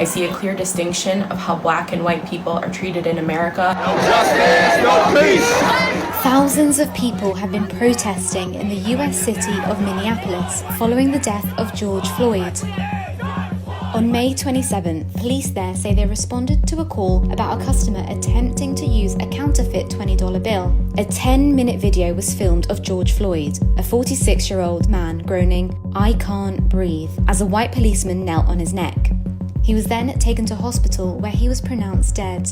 I see a clear distinction of how black and white people are treated in America. No justice, no peace. Thousands of people have been protesting in the US city of Minneapolis following the death of George Floyd. On May 27th, police there say they responded to a call about a customer attempting to use a counterfeit $20 bill. A 10-minute video was filmed of George Floyd, a 46-year-old man groaning, "I can't breathe," as a white policeman knelt on his neck. He was then taken to hospital where he was pronounced dead.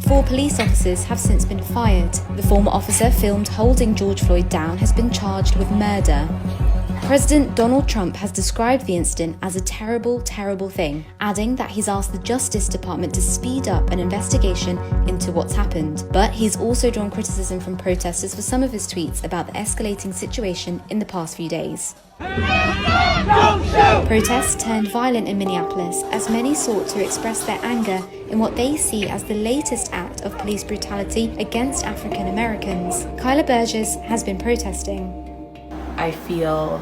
4 police officers have since been fired. The former officer filmed holding George Floyd down has been charged with murder. President Donald Trump has described the incident as a terrible, terrible thing, adding that he's asked the Justice Department to speed up an investigation into what's happened. But he's also drawn criticism from protesters for some of his tweets about the escalating situation in the past few days. Protests turned violent in Minneapolis as many sought to express their anger in what they see as the latest act of police brutality against African Americans. Kyla Burgess has been protesting. I feel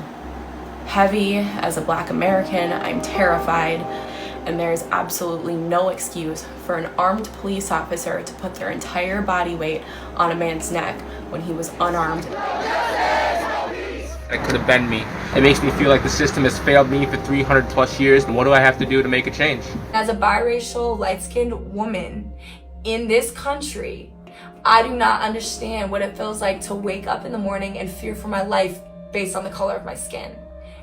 heavy as a black American. I'm terrified, and there's absolutely no excuse for an armed police officer to put their entire body weight on a man's neck when he was unarmed. That could have been me. It makes me feel like the system has failed me for 300 plus years, and what do I have to do to make a change? As a biracial, light-skinned woman in this country, I do not understand what it feels like to wake up in the morning and fear for my life based on the color of my skin.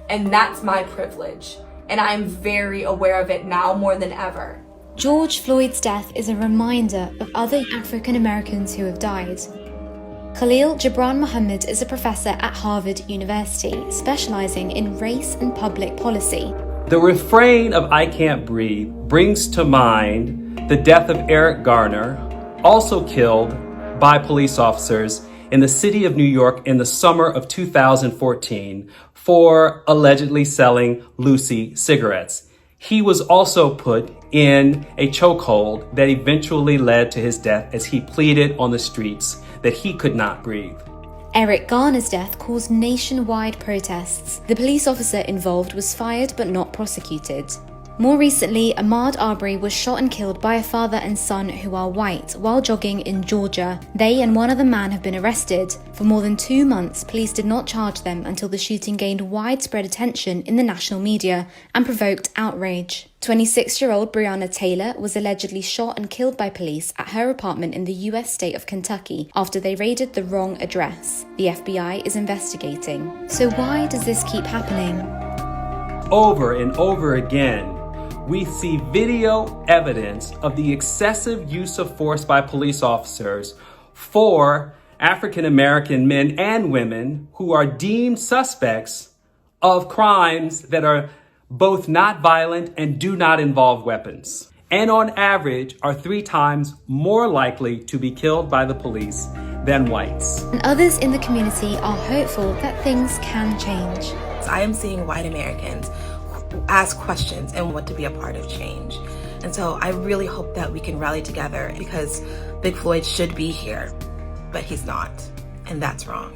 And that's my privilege. And I am very aware of it now more than ever. George Floyd's death is a reminder of other African Americans who have died. Khalil Gibran Muhammad is a professor at Harvard University, specializing in race and public policy. The refrain of "I can't breathe" brings to mind the death of Eric Garner, also killed by police officers in the city of New York in the summer of 2014 for allegedly selling Lucy cigarettes. He was also put in a chokehold that eventually led to his death as he pleaded on the streets that he could not breathe. Eric Garner's death caused nationwide protests. The police officer involved was fired but not prosecuted. More recently, Ahmaud Arbery was shot and killed by a father and son who are white while jogging in Georgia. They and one other man have been arrested. For more than 2 months, police did not charge them until the shooting gained widespread attention in the national media and provoked outrage. 26-year-old Breonna Taylor was allegedly shot and killed by police at her apartment in the US state of Kentucky after they raided the wrong address. The FBI is investigating. So why does this keep happening? Over and over again, we see video evidence of the excessive use of force by police officers for African American men and women who are deemed suspects of crimes that are both not violent and do not involve weapons, and on average are 3 times more likely to be killed by the police than whites. And others in the community are hopeful that things can change. I am seeing white Americans ask questions and want to be a part of change. And so I really hope that we can rally together, because Big Floyd should be here, but he's not, and that's wrong.